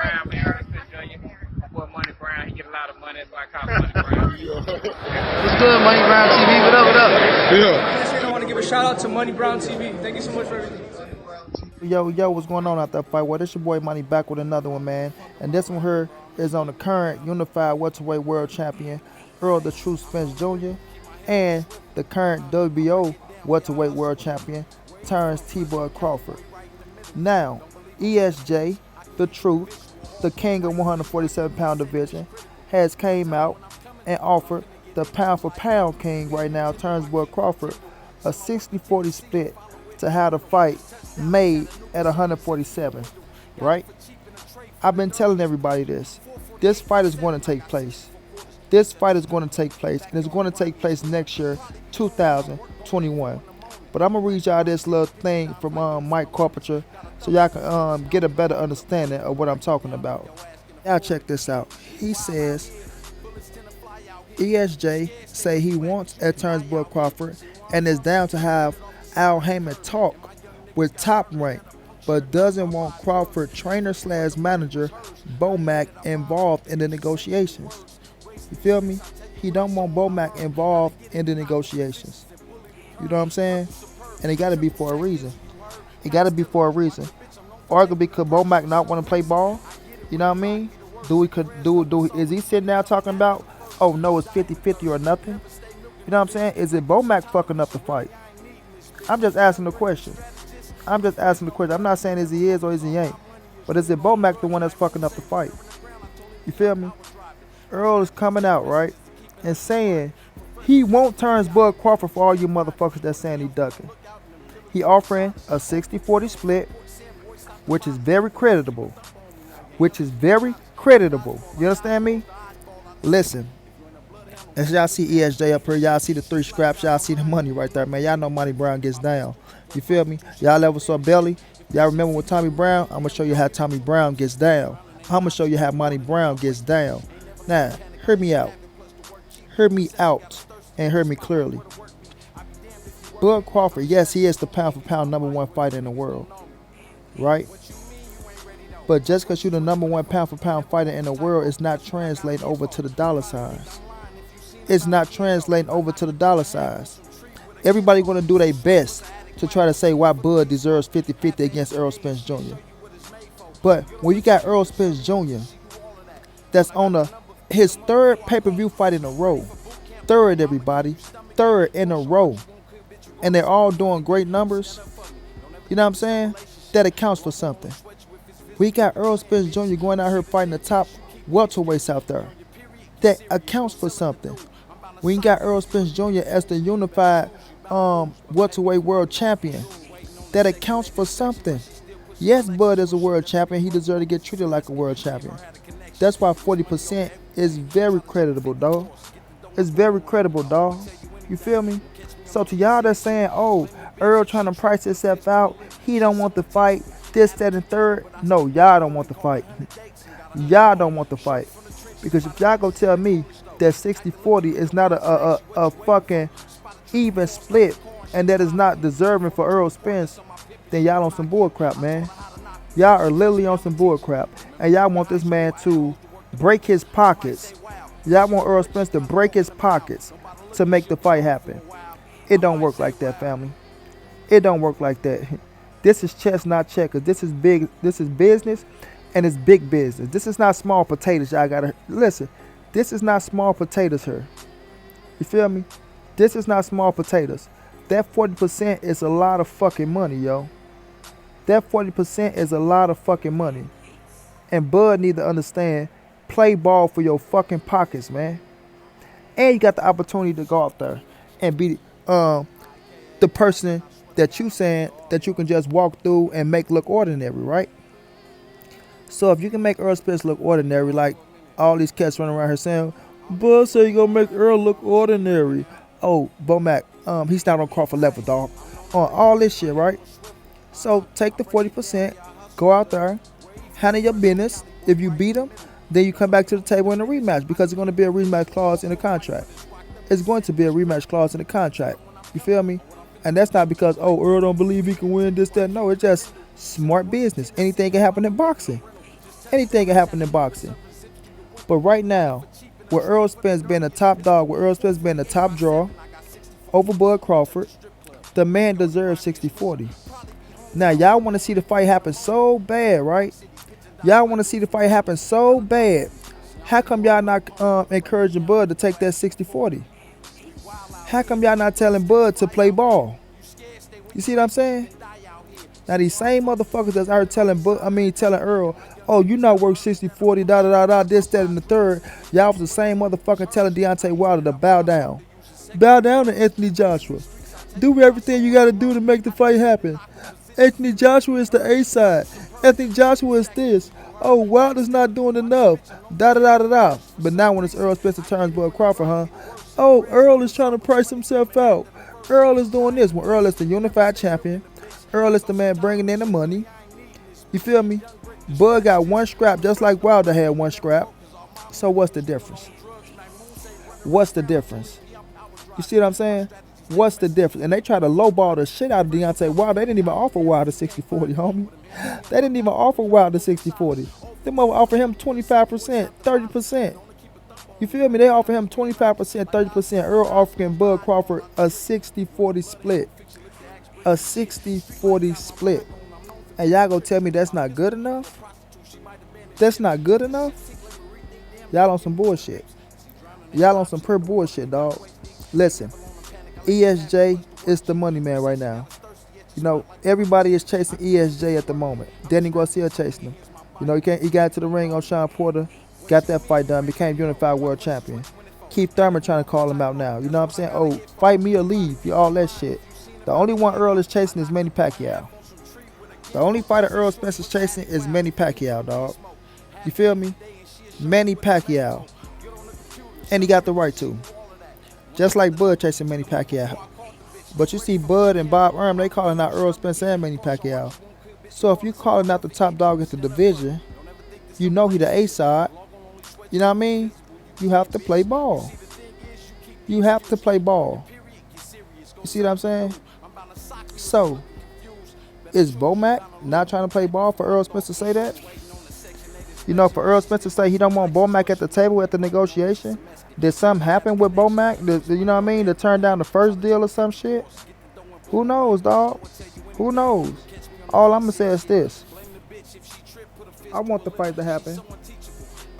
Brown, man. Earl Spence Jr. My boy Money Brown, he get a lot of money. That's why I call him Money Brown. What's good, Money Brown TV? What up, what up? Yeah. I want to give a shout out to Money Brown TV. Thank you so much for everything. Yo, what's going on out that fight? Well, this your boy Money back with another one, man. And this one here is on the current unified welterweight world champion, Errol the True Spence Jr., and the current WBO welterweight world champion, Terrance T-Boy Crawford. Now, ESJ, the Truth, the king of 147-pound division, has came out and offered the pound-for-pound king right now, Terrance Boy Crawford, a 60-40 split to have the fight made at 147, right? I've been telling everybody this. This fight is going to take place. This fight is going to take place, and it's going to take place next year, 2021. But I'm going to read y'all this little thing from Mike Carpenter so y'all can get a better understanding of what I'm talking about. Y'all check this out. He says, ESJ say he wants at Terrance Boy Crawford and is down to have Al Heyman talk with Top Rank, but doesn't want Crawford trainer/manager Bomac involved in the negotiations. You feel me? He don't want Bomac involved in the negotiations. You know what I'm saying? And it got to be for a reason. It got to be for a reason. Arguably, could Bomac not want to play ball? You know what I mean? Is he sitting there talking about, oh no, it's 50-50 or nothing? You know what I'm saying? Is it Bomac fucking up the fight? I'm just asking the question. I'm not saying is he is or is he ain't. But is it Bomac the one that's fucking up the fight? You feel me? Errol is coming out, right? And saying he won't Terrance Boy Crawford for all you motherfuckers that's saying he ducking. He offering a 60-40 split, which is very creditable. You understand me? Listen. As y'all see ESJ up here, y'all see the 3 scraps, y'all see the money right there, man. Y'all know Money Brown gets down. You feel me? Y'all ever saw Belly? Y'all remember with Tommy Brown? I'm going to show you how Tommy Brown gets down. I'm going to show you how Money Brown gets down. Now, hear me out. Hear me out and hear me clearly. Bud Crawford, yes, he is the pound-for-pound #1 fighter in the world. Right? But just because you're the #1 pound-for-pound fighter in the world, it's not translating over to the dollar signs. It's not translating over to the dollar signs. Everybody going to do their best to try to say why Bud deserves 50-50 against Errol Spence Jr. But when you got Errol Spence Jr. that's on his 3rd pay-per-view fight in a row, 3rd everybody, 3rd in a row, and they're all doing great numbers, you know what I'm saying? That accounts for something. We got Errol Spence Jr. going out here fighting the top welterweights out there. That accounts for something. We got Errol Spence Jr. as the unified welterweight world champion. That accounts for something. Yes, Bud is a world champion. He deserves to get treated like a world champion. That's why 40% is very creditable, dog. It's very credible, dog. You feel me? So to y'all that's saying, oh, Errol trying to price himself out, he don't want the fight, this, that, and third. No, y'all don't want the fight. Y'all don't want the fight. Because if y'all go tell me that 60-40 is not a fucking even split and that is not deserving for Errol Spence, then y'all on some bull crap, man. Y'all are literally on some bull crap. And y'all want this man to break his pockets. Y'all want Errol Spence to break his pockets to make the fight happen. It don't work like that, family. It don't work like that. This is chess, not checkers. This is big. This is business. And it's big business. This is not small potatoes. Y'all gotta listen. This is not small potatoes here. You feel me? This is not small potatoes. That 40% is a lot of fucking money, yo. That 40% is a lot of fucking money. And Bud need to understand, play ball for your fucking pockets, man. And you got the opportunity to go out there and be the person that you saying that you can just walk through and make look ordinary, right? So if you can make Errol Spence look ordinary, like all these cats running around here saying, Bud say you gonna make Errol look ordinary. Oh, Bomac, he's not on Crawford level, dog. On all this shit, right? So take the 40%, go out there, handle your business. If you beat him, then you come back to the table in a rematch because there's going to be a rematch clause in the contract. It's going to be a rematch clause in the contract. You feel me? And that's not because, oh, Errol don't believe he can win this, that. No, it's just smart business. Anything can happen in boxing. Anything can happen in boxing. But right now, with Errol Spence being the top dog, with Errol Spence being the top draw over Bud Crawford, the man deserves 60-40. Now, y'all want to see the fight happen so bad, right? Y'all want to see the fight happen so bad. How come y'all not encouraging Bud to take that 60-40? How come y'all not telling Bud to play ball? You see what I'm saying? Now, these same motherfuckers that's out here telling Errol, oh, you not worth 60-40, da-da-da-da, this, that, and the third. Y'all was the same motherfucker telling Deontay Wilder to bow down. Bow down to Anthony Joshua. Do everything you got to do to make the fight happen. Anthony Joshua is the A side. Anthony Joshua is this. Oh, Wilder's not doing enough. Da-da-da-da-da. But now when it's Errol Spencer turns Bud Crawford, huh? Oh, Errol is trying to price himself out. Errol is doing this. When Errol is the unified champion, Errol is the man bringing in the money. You feel me? Bud got one scrap just like Wilder had one scrap. So what's the difference? What's the difference? You see what I'm saying? What's the difference? And they try to lowball the shit out of Deontay Wilder. They didn't even offer Wilder 60-40, homie. They didn't even offer Wilder 60-40. They might offer him 25%, 30%. You feel me? They offer him 25%, 30%. Errol offering Bud Crawford a 60-40 split. A 60-40 split. And y'all gonna tell me that's not good enough? That's not good enough? Y'all on some bullshit. Y'all on some pure bullshit, dog. Listen, ESJ is the money man right now. You know, everybody is chasing ESJ at the moment. Danny Garcia chasing him. You know, he got to the ring on Sean Porter, got that fight done, became unified world champion. Keith Thurman trying to call him out now. You know what I'm saying? Oh, fight me or leave. You all that shit. The only one Errol is chasing is Manny Pacquiao. The only fighter Errol Spence is chasing is Manny Pacquiao, dog. You feel me? Manny Pacquiao. And he got the right to. Just like Bud chasing Manny Pacquiao. But you see Bud and Bob Arum, they calling out Errol Spence and Manny Pacquiao. So if you calling out the top dog at the division, you know he the A side. You know what I mean? You have to play ball. You have to play ball. You see what I'm saying? So, is Bomac not trying to play ball for Errol Spence to say that? You know, for Errol Spence to say he don't want Bomac at the table at the negotiation? Did something happen with Bomac? You know what I mean? To turn down the first deal or some shit? Who knows, dog? Who knows? All I'm going to say is this. I want the fight to happen.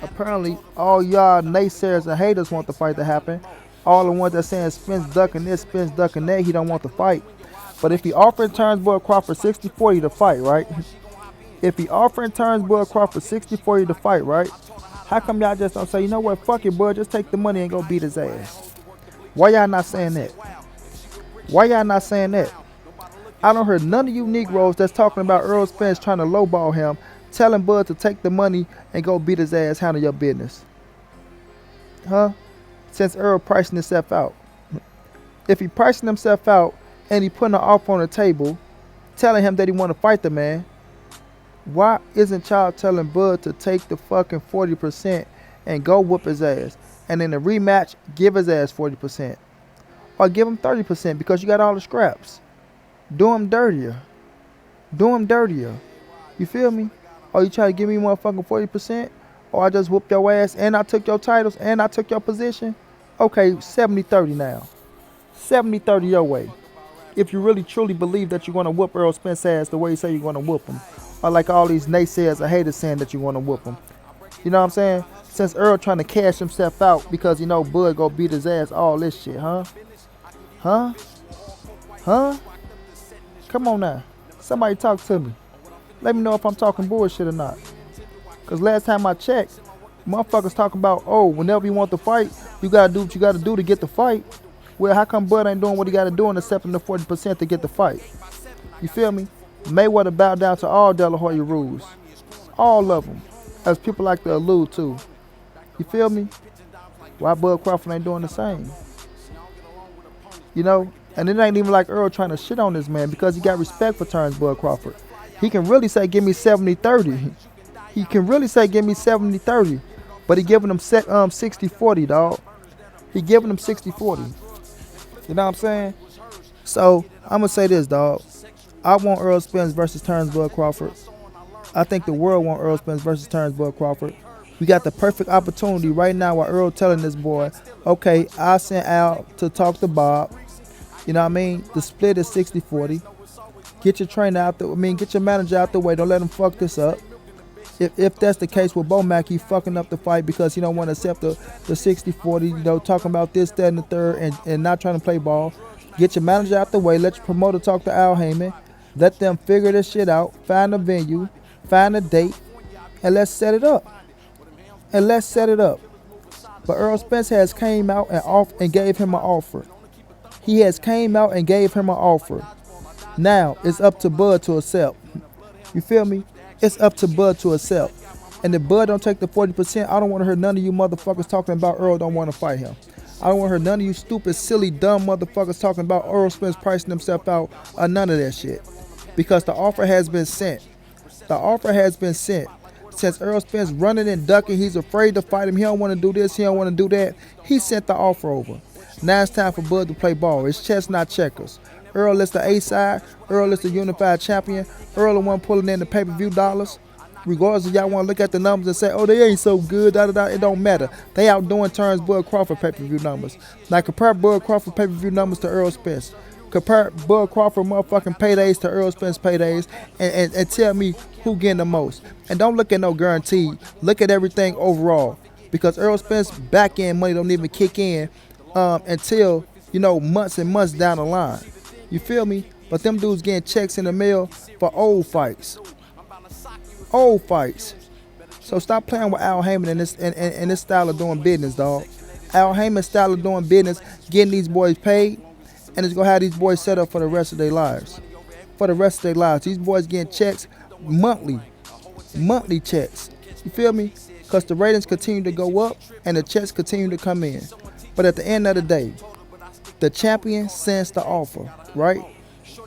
Apparently, all y'all naysayers and haters want the fight to happen. All the ones that saying Spence ducking this, Spence ducking that, he don't want the fight. But if he offering turns Bud Crawford 60-40 to fight, right? If he offering turns Bud Crawford 60-40 to fight, right? How come y'all just don't say, you know what, fuck it, Bud, just take the money and go beat his ass? Why y'all not saying that? Why y'all not saying that? I don't hear none of you Negroes that's talking about Errol Spence trying to lowball him, telling Bud to take the money and go beat his ass, handle your business. Huh? Since Errol pricing himself out. If he pricing himself out and he putting an offer on the table, telling him that he want to fight the man, why isn't y'all telling Bud to take the fucking 40% and go whoop his ass? And in the rematch, give his ass 40%. Or give him 30% because you got all the scraps. Do him dirtier. Do him dirtier. You feel me? Or you try to give me motherfucking 40%? Or I just whooped your ass and I took your titles and I took your position? Okay, 70-30 now. 70-30 your way. If you really truly believe that you're going to whoop Errol Spence ass the way you say you're going to whoop him. Or like all these naysayers and haters saying that you want to whoop him. You know what I'm saying? Since Errol trying to cash himself out because, you know, Bud go beat his ass, all this shit, huh? Huh? Huh? Come on now. Somebody talk to me. Let me know if I'm talking bullshit or not. Because last time I checked, motherfuckers talking about, oh, whenever you want to fight, you got to do what you got to do to get the fight. Well, how come Bud ain't doing what he got to do and accepting the 40% to get the fight? You feel me? Mayweather bowed down to all De La Hoya rules. All of them. As people like to allude to. You feel me? Why Bud Crawford ain't doing the same? You know? And it ain't even like Errol trying to shit on this man because he got respect for Terrance Bud Crawford. He can really say, give me 70-30. He can really say, give me 70-30. But he giving them 60-40, dog. He giving them 60-40. You know what I'm saying? So, I'm going to say this, dog. I want Errol Spence versus Terrance Bud Crawford. I think the world want Errol Spence versus Terrance Bud Crawford. We got the perfect opportunity right now while Errol telling this boy, okay, I sent Al to talk to Bob. You know what I mean? The split is 60-40. Get your trainer out the, get your manager out the way. Don't let him fuck this up. If that's the case with Bomac, he fucking up the fight because he don't want to accept the 60-40, you know, talking about this, that, and the third, and not trying to play ball. Get your manager out the way. Let your promoter talk to Al Heyman. Let them figure this shit out. Find a venue. Find a date. And let's set it up. But Errol Spence has came out and gave him an offer. He has came out and gave him an offer. Now, it's up to Bud to accept. You feel me? It's up to Bud to accept. And if Bud don't take the 40%, I don't want to hear none of you motherfuckers talking about Errol don't want to fight him. I don't want to hear none of you stupid, silly, dumb motherfuckers talking about Errol Spence pricing himself out or none of that shit. Because the offer has been sent. The offer has been sent. Since Errol Spence running and ducking, he's afraid to fight him. He don't want to do this, he don't want to do that. He sent the offer over. Now it's time for Bud to play ball. It's chess, not checkers. Errol is the A side. Errol is the unified champion. Errol the one pulling in the pay-per-view dollars. Regardless if y'all want to look at the numbers and say, oh, they ain't so good, it don't matter. They outdoing Terrance Bud Crawford pay-per-view numbers. Now compare Bud Crawford pay-per-view numbers to Errol Spence. Compare Bud Crawford motherfucking paydays to Errol Spence paydays and tell me who getting the most. And don't look at no guarantee. Look at everything overall. Because Errol Spence back end money don't even kick in until, you know, months and months down the line. You feel me? But them dudes getting checks in the mail for old fights. Old fights. So stop playing with Al Heyman and this style of doing business, dog. Al Heyman's style of doing business, getting these boys paid, and it's going to have these boys set up for the rest of their lives. For the rest of their lives. These boys getting checks monthly. Monthly checks. You feel me? Because the ratings continue to go up and the checks continue to come in. But at the end of the day, the champion sends the offer, right?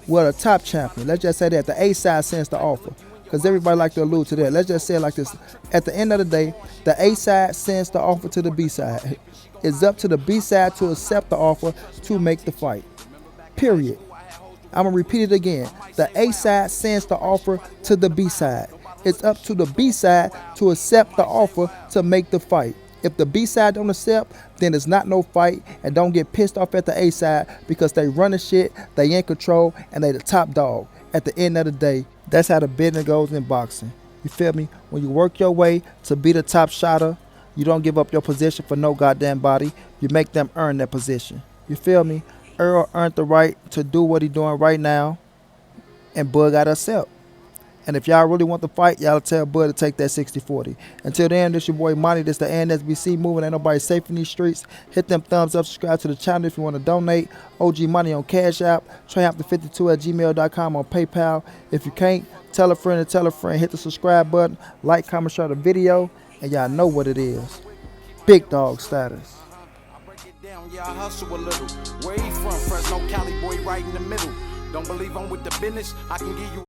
Well, the top champion, let's just say that. The A side sends the offer. Because everybody like to allude to that. Let's just say it like this. At the end of the day, the A side sends the offer to the B side. It's up to the B side to accept the offer to make the fight. Period. I'm going to repeat it again. The A side sends the offer to the B side. It's up to the B side to accept the offer to make the fight. If the B side don't accept, then it's not no fight, and don't get pissed off at the A side because they running shit, they in control, and they the top dog. At the end of the day, that's how the business goes in boxing. You feel me? When you work your way to be the top shotter, you don't give up your position for no goddamn body. You make them earn that position. You feel me? Errol earned the right to do what he doing right now, and Bud got to accept. And if y'all really want the fight, y'all tell Bud to take that 60-40. Until then, this your boy Monty. This the NSBC moving. Ain't nobody safe in these streets. Hit them thumbs up. Subscribe to the channel if you want to donate. OG Money on Cash App. Treyhampton52@gmail.com on PayPal. If you can't, tell a friend and tell a friend. Hit the subscribe button. Like, comment, share the video. And y'all know what it is. Big dog status. Yeah, I hustle a little. Where he from? Fresno, Cali boy, right in the middle. Don't believe I'm with the business? I can give you